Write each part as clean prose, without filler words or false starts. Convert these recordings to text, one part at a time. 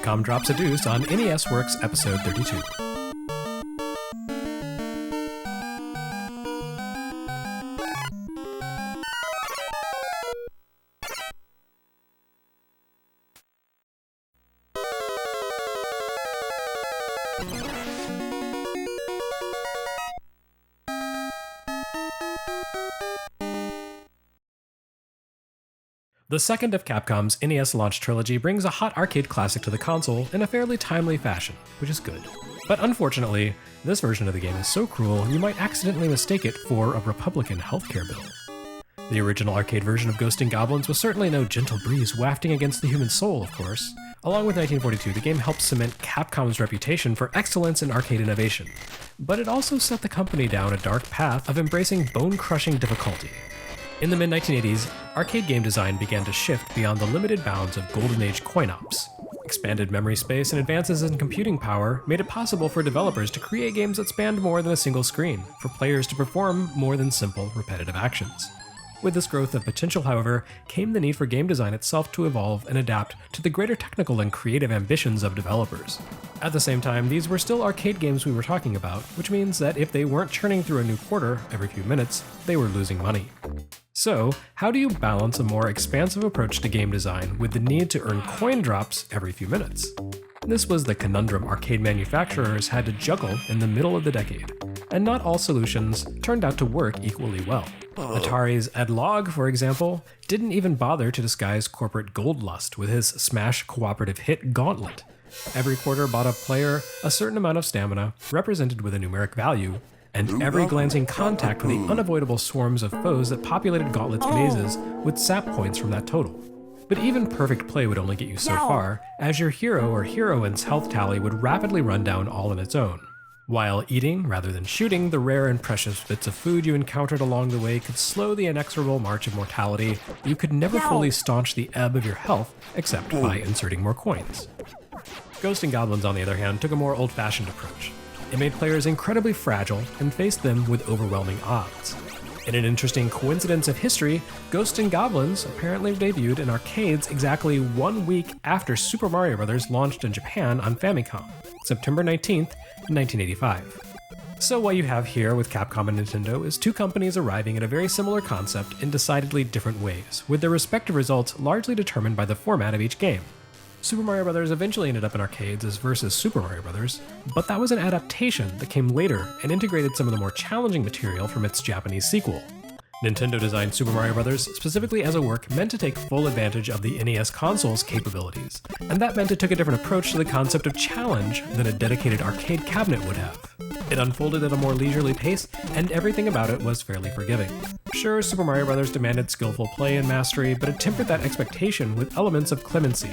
Capcom drops a deuce on NES Works episode 32. The second of Capcom's NES launch trilogy brings a hot arcade classic to the console in a fairly timely fashion, which is good. But unfortunately, this version of the game is so cruel you might accidentally mistake it for a Republican healthcare bill. The original arcade version of Ghosts N Goblins was certainly no gentle breeze wafting against the human soul, of course. Along with 1942, the game helped cement Capcom's reputation for excellence in arcade innovation, but it also set the company down a dark path of embracing bone-crushing difficulty. In the mid-1980s, arcade game design began to shift beyond the limited bounds of Golden Age coin-ops. Expanded memory space and advances in computing power made it possible for developers to create games that spanned more than a single screen, for players to perform more than simple, repetitive actions. With this growth of potential, however, came the need for game design itself to evolve and adapt to the greater technical and creative ambitions of developers. At the same time, these were still arcade games we were talking about, which means that if they weren't churning through a new quarter every few minutes, they were losing money. So, how do you balance a more expansive approach to game design with the need to earn coin drops every few minutes? This was the conundrum arcade manufacturers had to juggle in the middle of the decade, and not all solutions turned out to work equally well. Atari's Ed Logg, for example, didn't even bother to disguise corporate gold lust with his smash cooperative hit Gauntlet. Every quarter bought a player a certain amount of stamina, represented with a numeric value, and every glancing contact with the unavoidable swarms of foes that populated Gauntlet's mazes would sap points from that total. But even perfect play would only get you so far, as your hero or heroine's health tally would rapidly run down all on its own. While eating, rather than shooting, the rare and precious bits of food you encountered along the way could slow the inexorable march of mortality, you could never fully staunch the ebb of your health except by inserting more coins. Ghosts N Goblins, on the other hand, took a more old-fashioned approach. It made players incredibly fragile and faced them with overwhelming odds. In an interesting coincidence of history, Ghosts N Goblins apparently debuted in arcades exactly 1 week after Super Mario Bros. Launched in Japan on Famicom, September 19th, 1985. So what you have here with Capcom and Nintendo is two companies arriving at a very similar concept in decidedly different ways, with their respective results largely determined by the format of each game. Super Mario Bros. Eventually ended up in arcades as Versus Super Mario Bros., but that was an adaptation that came later and integrated some of the more challenging material from its Japanese sequel. Nintendo designed Super Mario Bros. Specifically as a work meant to take full advantage of the NES console's capabilities, and that meant it took a different approach to the concept of challenge than a dedicated arcade cabinet would have. It unfolded at a more leisurely pace, and everything about it was fairly forgiving. Sure, Super Mario Bros. Demanded skillful play and mastery, but it tempered that expectation with elements of clemency.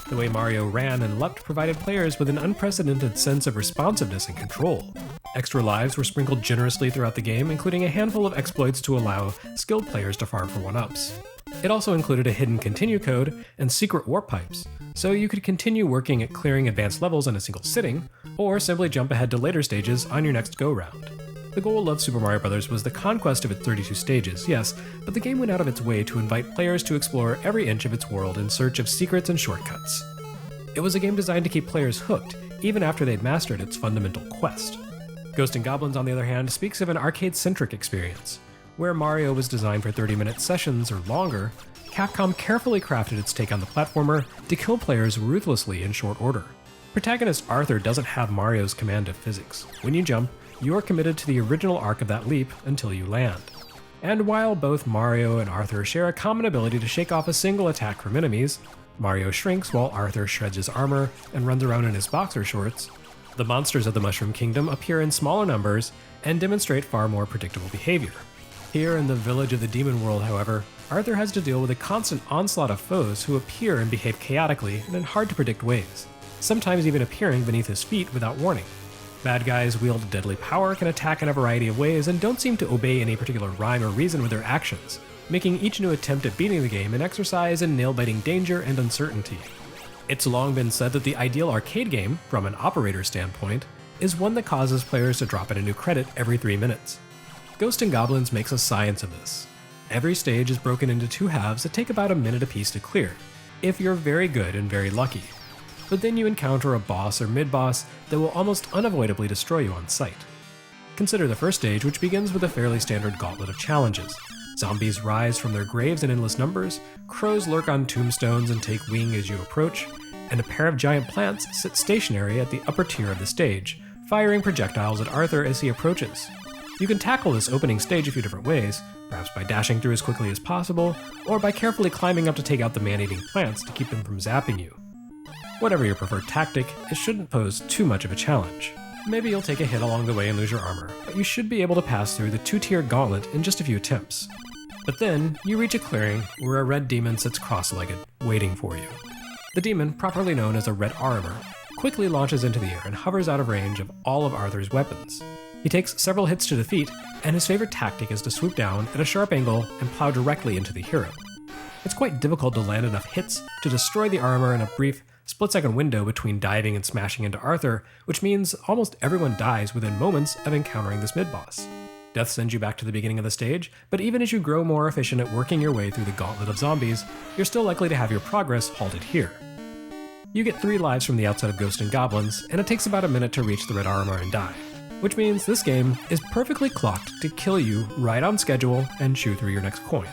The way Mario ran and leapt provided players with an unprecedented sense of responsiveness and control. Extra lives were sprinkled generously throughout the game, including a handful of exploits to allow skilled players to farm for 1-ups. It also included a hidden continue code and secret warp pipes, so you could continue working at clearing advanced levels in a single sitting, or simply jump ahead to later stages on your next go-round. The goal of Super Mario Bros. Was the conquest of its 32 stages, yes, but the game went out of its way to invite players to explore every inch of its world in search of secrets and shortcuts. It was a game designed to keep players hooked, even after they'd mastered its fundamental quest. Ghosts N Goblins, on the other hand, speaks of an arcade-centric experience. Where Mario was designed for 30-minute sessions or longer, Capcom carefully crafted its take on the platformer to kill players ruthlessly in short order. Protagonist Arthur doesn't have Mario's command of physics. When you jump, you are committed to the original arc of that leap until you land. And while both Mario and Arthur share a common ability to shake off a single attack from enemies, Mario shrinks while Arthur shreds his armor and runs around in his boxer shorts, the monsters of the Mushroom Kingdom appear in smaller numbers and demonstrate far more predictable behavior. Here in the village of the Demon World, however, Arthur has to deal with a constant onslaught of foes who appear and behave chaotically and in hard-to-predict ways, sometimes even appearing beneath his feet without warning. Bad guys wield deadly power, can attack in a variety of ways, and don't seem to obey any particular rhyme or reason with their actions, making each new attempt at beating the game an exercise in nail-biting danger and uncertainty. It's long been said that the ideal arcade game, from an operator standpoint, is one that causes players to drop in a new credit every 3 minutes. Ghosts N Goblins makes a science of this. Every stage is broken into 2 halves that take about a minute apiece to clear, if you're very good and very lucky. but then you encounter a boss or mid-boss that will almost unavoidably destroy you on sight. Consider the first stage, which begins with a fairly standard gauntlet of challenges. Zombies rise from their graves in endless numbers, crows lurk on tombstones and take wing as you approach, and a pair of giant plants sit stationary at the upper tier of the stage, firing projectiles at Arthur as he approaches. You can tackle this opening stage a few different ways, perhaps by dashing through as quickly as possible, or by carefully climbing up to take out the man-eating plants to keep them from zapping you. Whatever your preferred tactic, it shouldn't pose too much of a challenge. Maybe you'll take a hit along the way and lose your armor, but you should be able to pass through the 2-tier gauntlet in just a few attempts. But then, you reach a clearing where a red demon sits cross-legged, waiting for you. The demon, properly known as a red armor, quickly launches into the air and hovers out of range of all of Arthur's weapons. He takes several hits to defeat, and his favorite tactic is to swoop down at a sharp angle and plow directly into the hero. It's quite difficult to land enough hits to destroy the armor in a brief, split-second window between diving and smashing into Arthur, which means almost everyone dies within moments of encountering this mid-boss. Death sends you back to the beginning of the stage, but even as you grow more efficient at working your way through the gauntlet of zombies, you're still likely to have your progress halted here. You get 3 lives from the outside of Ghosts N Goblins, and it takes about a minute to reach the red armor and die, which means this game is perfectly clocked to kill you right on schedule and chew through your next coin.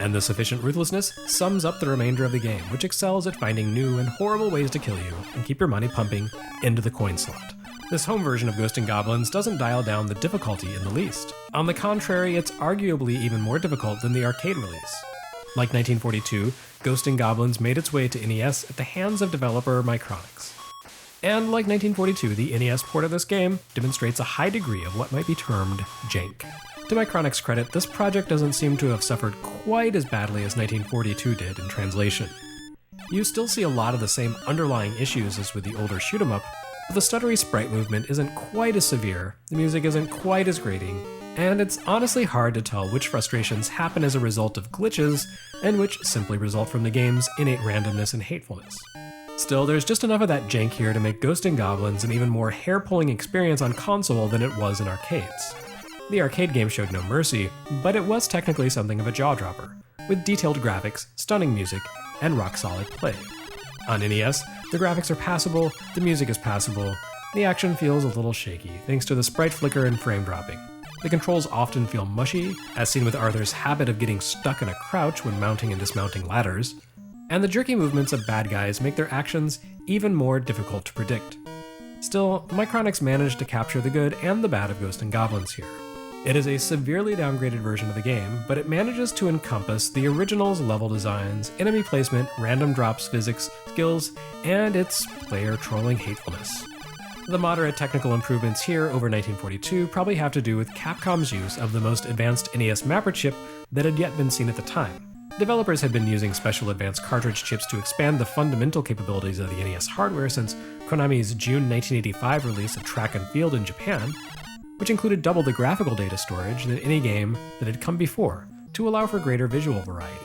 And this efficient ruthlessness sums up the remainder of the game, which excels at finding new and horrible ways to kill you and keep your money pumping into the coin slot. This home version of Ghosts N Goblins doesn't dial down the difficulty in the least. On the contrary, it's arguably even more difficult than the arcade release. Like 1942, Ghosts N Goblins made its way to NES at the hands of developer Micronics. And like 1942, the NES port of this game demonstrates a high degree of what might be termed jank. To Micronics' credit, this project doesn't seem to have suffered quite as badly as 1942 did in translation. You still see a lot of the same underlying issues as with the older shoot-'em-up, but the stuttery sprite movement isn't quite as severe, the music isn't quite as grating, and it's honestly hard to tell which frustrations happen as a result of glitches and which simply result from the game's innate randomness and hatefulness. Still, there's just enough of that jank here to make Ghosts N Goblins an even more hair-pulling experience on console than it was in arcades. The arcade game showed no mercy, but it was technically something of a jaw-dropper, with detailed graphics, stunning music, and rock-solid play. On NES, the graphics are passable, the music is passable, the action feels a little shaky thanks to the sprite flicker and frame dropping. The controls often feel mushy, as seen with Arthur's habit of getting stuck in a crouch when mounting and dismounting ladders, and the jerky movements of bad guys make their actions even more difficult to predict. Still, Micronics managed to capture the good and the bad of Ghosts N Goblins here. It is a severely downgraded version of the game, but it manages to encompass the original's level designs, enemy placement, random drops, physics, skills, and its player-trolling hatefulness. The moderate technical improvements here over 1942 probably have to do with Capcom's use of the most advanced NES mapper chip that had yet been seen at the time. Developers had been using special advanced cartridge chips to expand the fundamental capabilities of the NES hardware since Konami's June 1985 release of Track and Field in Japan, which included double the graphical data storage than any game that had come before, to allow for greater visual variety.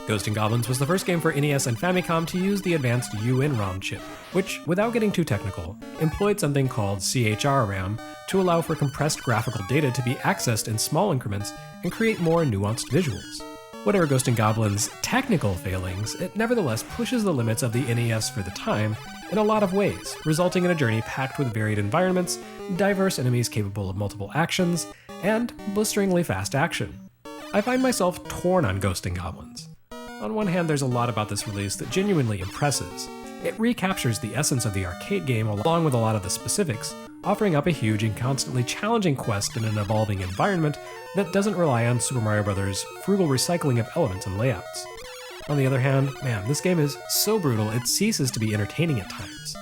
Ghosts N Goblins was the first game for NES and Famicom to use the advanced UN-ROM chip, which, without getting too technical, employed something called CHR-RAM to allow for compressed graphical data to be accessed in small increments and create more nuanced visuals. Whatever Ghosts N Goblins' technical failings, it nevertheless pushes the limits of the NES for the time in a lot of ways, resulting in a journey packed with varied environments, diverse enemies capable of multiple actions, and blisteringly fast action. I find myself torn on Ghosts N Goblins. On one hand, there's a lot about this release that genuinely impresses. It recaptures the essence of the arcade game along with a lot of the specifics, offering up a huge and constantly challenging quest in an evolving environment that doesn't rely on Super Mario Bros.' frugal recycling of elements and layouts. On the other hand, man, this game is so brutal it ceases to be entertaining at times.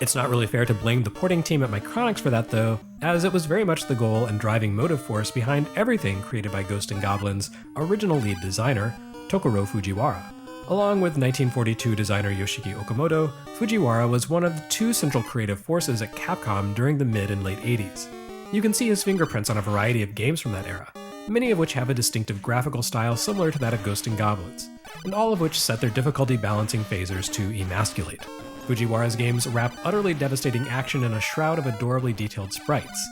It's not really fair to blame the porting team at Micronics for that though, as it was very much the goal and driving motive force behind everything created by Ghosts N Goblins' original lead designer, Tokuro Fujiwara. Along with 1942 designer Yoshiki Okamoto, Fujiwara was one of the 2 central creative forces at Capcom during the mid and late 80s. You can see his fingerprints on a variety of games from that era, many of which have a distinctive graphical style similar to that of Ghosts N Goblins, and all of which set their difficulty balancing phasers to emasculate. Fujiwara's games wrap utterly devastating action in a shroud of adorably detailed sprites.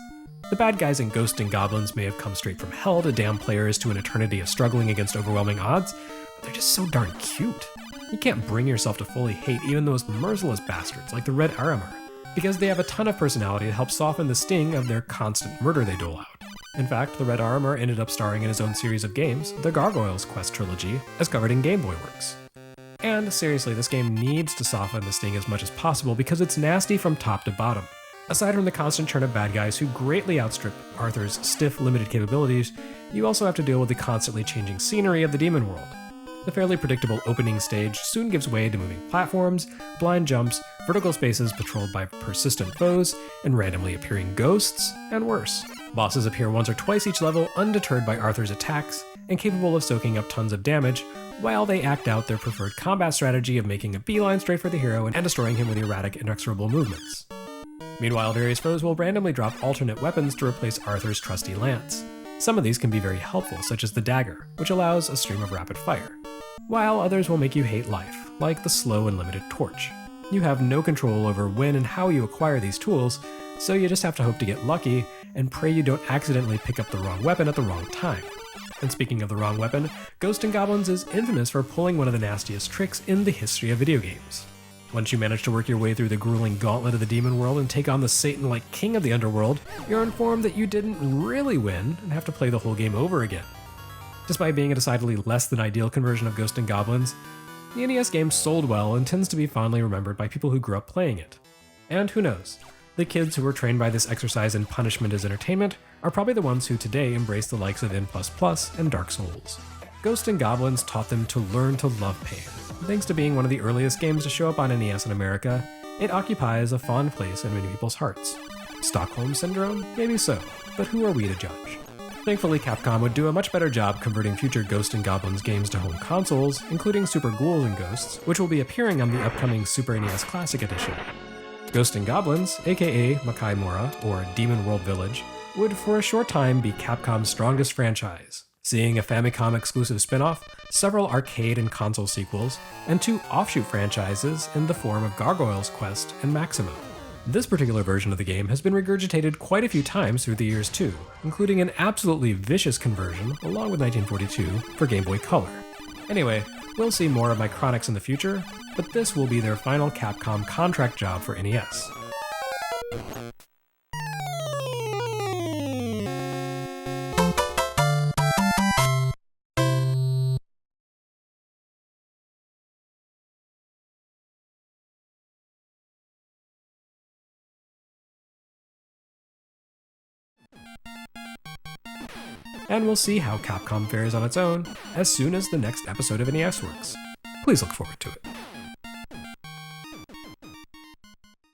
The bad guys in Ghosts N Goblins may have come straight from hell to damn players to an eternity of struggling against overwhelming odds, but they're just so darn cute. You can't bring yourself to fully hate even the most merciless bastards like the Red Armor, because they have a ton of personality to help soften the sting of their constant murder they dole out. In fact, the Red Armor ended up starring in his own series of games, the Gargoyles Quest trilogy, as covered in Game Boy Works. And seriously, this game needs to soften the sting as much as possible because it's nasty from top to bottom. Aside from the constant churn of bad guys who greatly outstrip Arthur's stiff, limited capabilities, you also have to deal with the constantly changing scenery of the demon world. The fairly predictable opening stage soon gives way to moving platforms, blind jumps, vertical spaces patrolled by persistent foes, and randomly appearing ghosts, and worse. Bosses appear once or twice each level undeterred by Arthur's attacks, and capable of soaking up tons of damage, while they act out their preferred combat strategy of making a beeline straight for the hero and destroying him with erratic, inexorable movements. Meanwhile, various foes will randomly drop alternate weapons to replace Arthur's trusty lance. Some of these can be very helpful, such as the dagger, which allows a stream of rapid fire, while others will make you hate life, like the slow and limited torch. You have no control over when and how you acquire these tools, so you just have to hope to get lucky and pray you don't accidentally pick up the wrong weapon at the wrong time. And speaking of the wrong weapon, Ghosts N Goblins is infamous for pulling one of the nastiest tricks in the history of video games. Once you manage to work your way through the grueling gauntlet of the demon world and take on the Satan-like king of the underworld, you're informed that you didn't really win and have to play the whole game over again. Despite being a decidedly less than ideal conversion of Ghosts N Goblins, the NES game sold well and tends to be fondly remembered by people who grew up playing it. And who knows, the kids who were trained by this exercise in punishment as entertainment are probably the ones who today embrace the likes of N++ and Dark Souls. Ghosts N Goblins taught them to learn to love pain. Thanks to being one of the earliest games to show up on NES in America, it occupies a fond place in many people's hearts. Stockholm Syndrome? Maybe so, but who are we to judge? Thankfully, Capcom would do a much better job converting future Ghosts N Goblins games to home consoles, including Super Ghouls and Ghosts, which will be appearing on the upcoming Super NES Classic Edition. Ghosts N Goblins, aka Makai Mora, or Demon World Village, would for a short time be Capcom's strongest franchise, seeing a Famicom exclusive spin-off, several arcade and console sequels, and 2 offshoot franchises in the form of Gargoyles Quest and Maximo. This particular version of the game has been regurgitated quite a few times through the years too, including an absolutely vicious conversion, along with 1942, for Game Boy Color. Anyway, we'll see more of Micronics in the future, but this will be their final Capcom contract job for NES. And we'll see how Capcom fares on its own as soon as the next episode of NES Works. Please look forward to it.